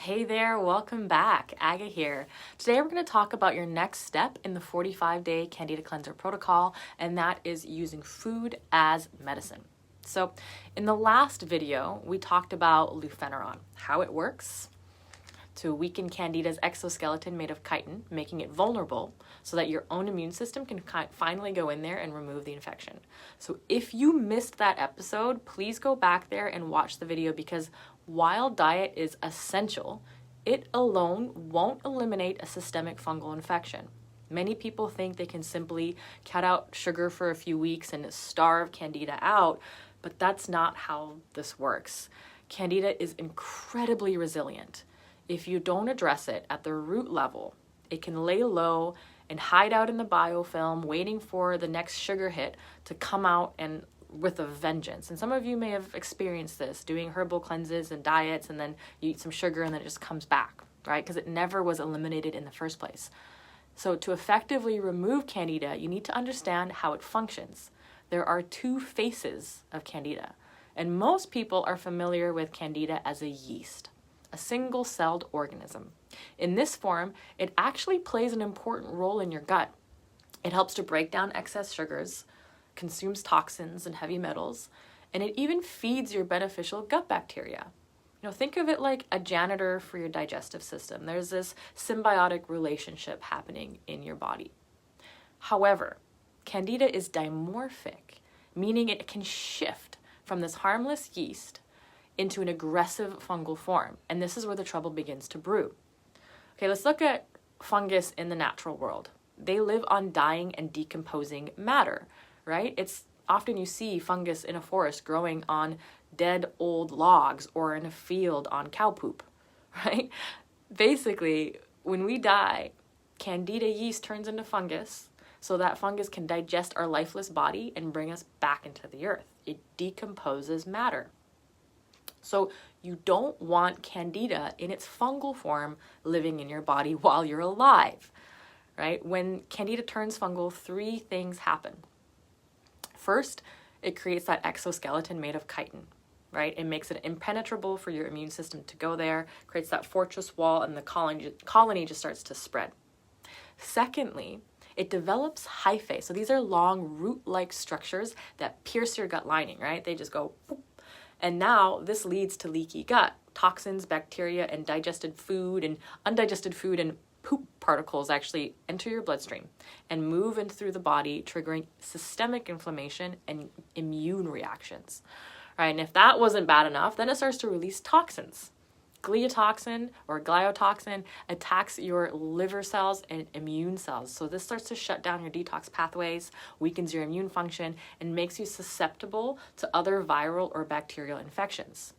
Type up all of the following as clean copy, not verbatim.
Hey there, welcome back. Aga here. Today we're going to talk about your next step in the 45-day Candida Cleanser Protocol, and that is using food as medicine. So in the last video, we talked about lufeneron, how it works to weaken Candida's exoskeleton made of chitin, making it vulnerable so that your own immune system can finally go in there and remove the infection. So if you missed that episode, please go back there and watch the video, because while diet is essential, it alone won't eliminate a systemic fungal infection. Many people think they can simply cut out sugar for a few weeks and starve Candida out, but that's not how this works. Candida is incredibly resilient. If you don't address it at the root level, it can lay low and hide out in the biofilm, waiting for the next sugar hit to come out and with a vengeance. And some of you may have experienced this, doing herbal cleanses and diets, and then you eat some sugar and then it just comes back, right? Because it never was eliminated in the first place. So to effectively remove Candida, you need to understand how it functions. There are two faces of Candida, and most people are familiar with Candida as a yeast, a single-celled organism. In this form, it actually plays an important role in your gut. It helps to break down excess sugars, consumes toxins and heavy metals, and it even feeds your beneficial gut bacteria. Think of it like a janitor for your digestive system. There's this symbiotic relationship happening in your body. However, Candida is dimorphic, meaning it can shift from this harmless yeast into an aggressive fungal form. And this is where the trouble begins to brew. Okay, let's look at fungus in the natural world. They live on dying and decomposing matter, right? It's often you see fungus in a forest growing on dead old logs or in a field on cow poop, right? Basically, when we die, Candida yeast turns into fungus so that fungus can digest our lifeless body and bring us back into the earth. It decomposes matter. So you don't want Candida in its fungal form living in your body while you're alive, right? When Candida turns fungal, three things happen. First, it creates that exoskeleton made of chitin, right? It makes it impenetrable for your immune system to go there, creates that fortress wall, and the colony just starts to spread. Secondly, it develops hyphae. So these are long root-like structures that pierce your gut lining, right? They just go poop. And now this leads to leaky gut. Toxins, bacteria, and digested food and undigested food and poop particles actually enter your bloodstream and move in through the body, triggering systemic inflammation and immune reactions. Right? And if that wasn't bad enough, then it starts to release toxins. Gliotoxin or gliotoxin attacks your liver cells and immune cells. So this starts to shut down your detox pathways, weakens your immune function, and makes you susceptible to other viral or bacterial infections.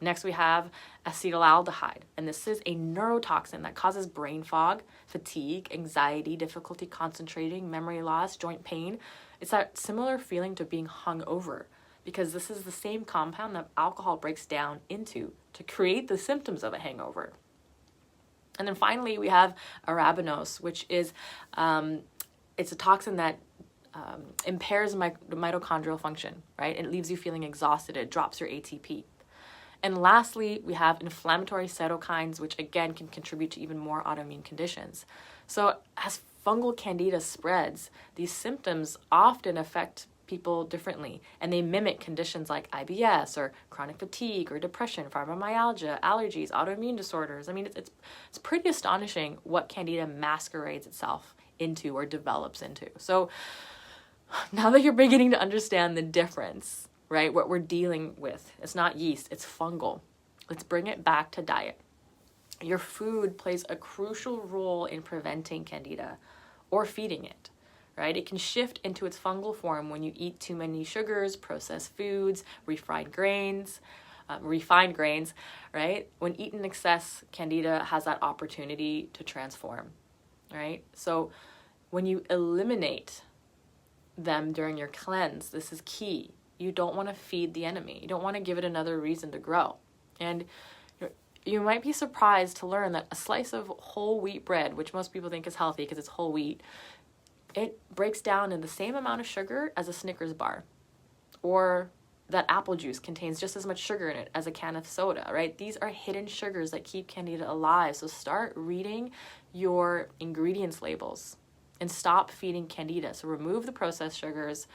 Next, we have acetaldehyde, and this is a neurotoxin that causes brain fog, fatigue, anxiety, difficulty concentrating, memory loss, joint pain. It's that similar feeling to being hungover, because this is the same compound that alcohol breaks down into to create the symptoms of a hangover. And then finally, we have arabinose, which is it's a toxin that impairs mitochondrial function, right? It leaves you feeling exhausted. It drops your ATP. And lastly, we have inflammatory cytokines, which again can contribute to even more autoimmune conditions. So as fungal candida spreads, these symptoms often affect people differently, and they mimic conditions like IBS or chronic fatigue or depression, fibromyalgia, allergies, autoimmune disorders. I mean, it's pretty astonishing what Candida masquerades itself into or develops into. So now that you're beginning to understand the difference, right, what we're dealing with, it's not yeast, it's fungal. Let's bring it back to diet. Your food plays a crucial role in preventing Candida or feeding it. Right? It can shift into its fungal form when you eat too many sugars, processed foods, refined grains, right? When eaten in excess, Candida has that opportunity to transform, right? So when you eliminate them during your cleanse, this is key. You don't want to feed the enemy. You don't want to give it another reason to grow. And you might be surprised to learn that a slice of whole wheat bread, which most people think is healthy because it's whole wheat, it breaks down in the same amount of sugar as a Snickers bar or that apple juice contains just as much sugar in it as a can of soda, right? These are hidden sugars that keep Candida alive. So start reading your ingredients labels and stop feeding Candida. So remove the processed sugars,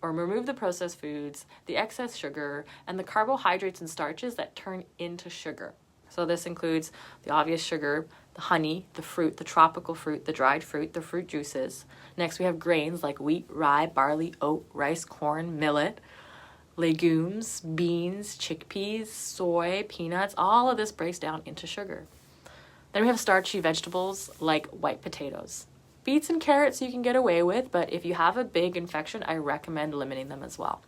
or remove the processed foods, the excess sugar, and the carbohydrates and starches that turn into sugar. So this includes the obvious sugar, the honey, the fruit, the tropical fruit, the dried fruit, the fruit juices. Next, we have grains like wheat, rye, barley, oat, rice, corn, millet, legumes, beans, chickpeas, soy, peanuts. All of this breaks down into sugar. Then we have starchy vegetables like white potatoes. Beets and carrots you can get away with, but if you have a big infection, I recommend limiting them as well.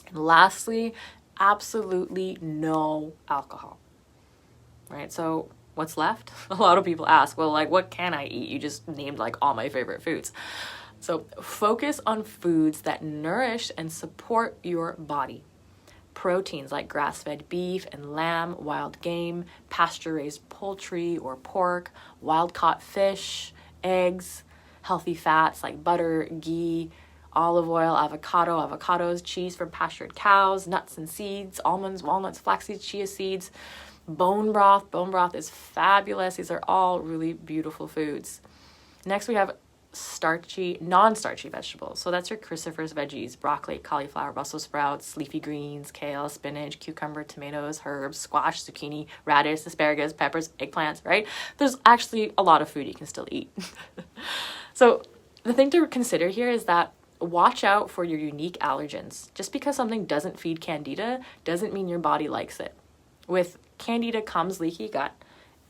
And lastly, absolutely no alcohol. Right? So what's left? A lot of people ask, well, like, what can I eat? You just named like all my favorite foods. So focus on foods that nourish and support your body. Proteins like grass-fed beef and lamb, wild game, pasture-raised poultry or pork, wild-caught fish, eggs, healthy fats like butter, ghee, olive oil, avocados, cheese from pastured cows, nuts and seeds, almonds, walnuts, flax seeds, chia seeds, bone broth. Bone broth is fabulous. These are all really beautiful foods. Next, we have non-starchy vegetables. So that's your cruciferous veggies, broccoli, cauliflower, Brussels sprouts, leafy greens, kale, spinach, cucumber, tomatoes, herbs, squash, zucchini, radish, asparagus, peppers, eggplants, right? There's actually a lot of food you can still eat. So the thing to consider here is that watch out for your unique allergens. Just because something doesn't feed Candida doesn't mean your body likes it. With Candida comes leaky gut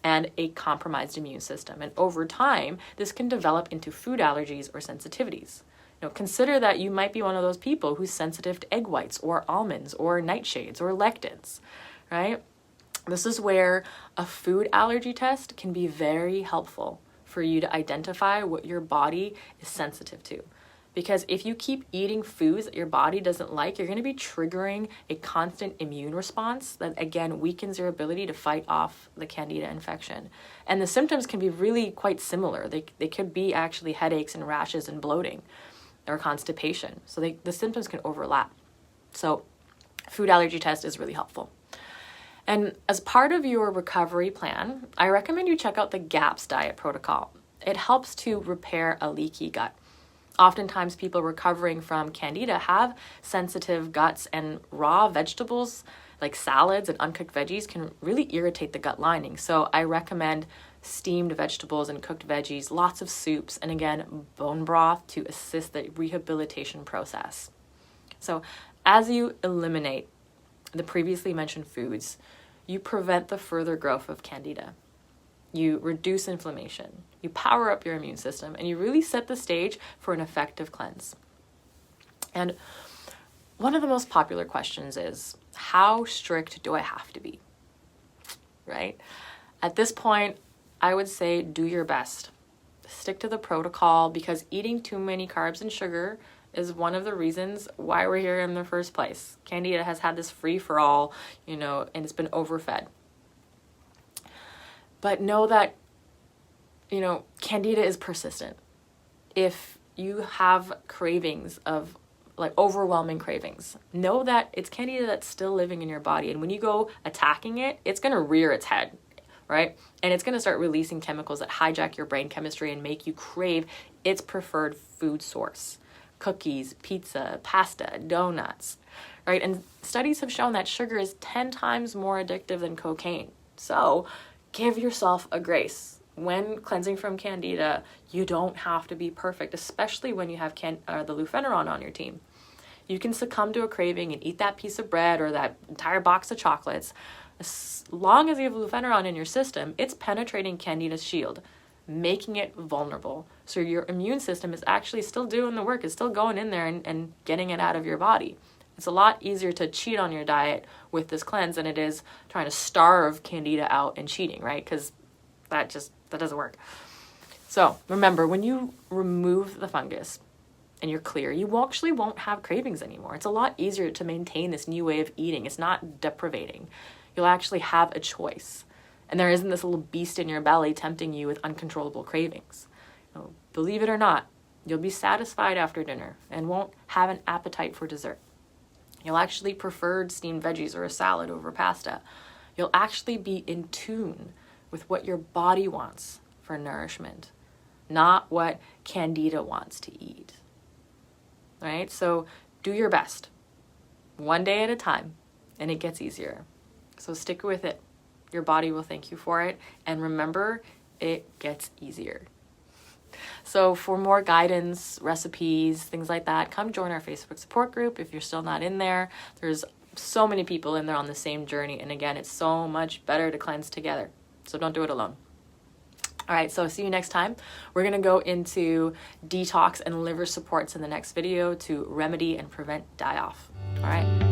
and a compromised immune system. And over time, this can develop into food allergies or sensitivities. Consider that you might be one of those people who's sensitive to egg whites or almonds or nightshades or lectins, right? This is where a food allergy test can be very helpful for you to identify what your body is sensitive to. Because if you keep eating foods that your body doesn't like, you're going to be triggering a constant immune response that, again, weakens your ability to fight off the Candida infection. And the symptoms can be really quite similar. They could be actually headaches and rashes and bloating or constipation. So the symptoms can overlap. So food allergy test is really helpful. And as part of your recovery plan, I recommend you check out the GAPS diet protocol. It helps to repair a leaky gut. Oftentimes people recovering from Candida have sensitive guts, and raw vegetables like salads and uncooked veggies can really irritate the gut lining. So I recommend steamed vegetables and cooked veggies, lots of soups, and again, bone broth to assist the rehabilitation process. So as you eliminate the previously mentioned foods, you prevent the further growth of Candida. You reduce inflammation, you power up your immune system, and you really set the stage for an effective cleanse. And one of the most popular questions is, how strict do I have to be? Right? At this point, I would say do your best. Stick to the protocol, because eating too many carbs and sugar is one of the reasons why we're here in the first place. Candida has had this free-for-all, and it's been overfed. But know that, Candida is persistent. If you have cravings of overwhelming cravings, know that it's Candida that's still living in your body. And when you go attacking it, it's going to rear its head, right? And it's going to start releasing chemicals that hijack your brain chemistry and make you crave its preferred food source. Cookies, pizza, pasta, donuts, right? And studies have shown that sugar is 10 times more addictive than cocaine. So give yourself a grace. When cleansing from Candida, you don't have to be perfect, especially when you have the lufeneron on your team. You can succumb to a craving and eat that piece of bread or that entire box of chocolates. As long as you have lufeneron in your system, it's penetrating Candida's shield, making it vulnerable. So your immune system is actually still doing the work. It's still going in there and getting it out of your body. It's a lot easier to cheat on your diet with this cleanse than it is trying to starve Candida out and cheating, right? Because that doesn't work. So remember, when you remove the fungus and you're clear, you actually won't have cravings anymore. It's a lot easier to maintain this new way of eating. It's not deprivating. You'll actually have a choice. And there isn't this little beast in your belly tempting you with uncontrollable cravings. Believe it or not, you'll be satisfied after dinner and won't have an appetite for dessert. You'll actually prefer steamed veggies or a salad over pasta. You'll actually be in tune with what your body wants for nourishment, not what Candida wants to eat. Right? So do your best, one day at a time, and it gets easier. So stick with it. Your body will thank you for it. And remember, it gets easier. So for more guidance, recipes, things like that, come join our Facebook support group if you're still not in there. There's so many people in there on the same journey. And again, it's so much better to cleanse together. So don't do it alone. All right, so see you next time. We're going to go into detox and liver supports in the next video to remedy and prevent die-off. All right.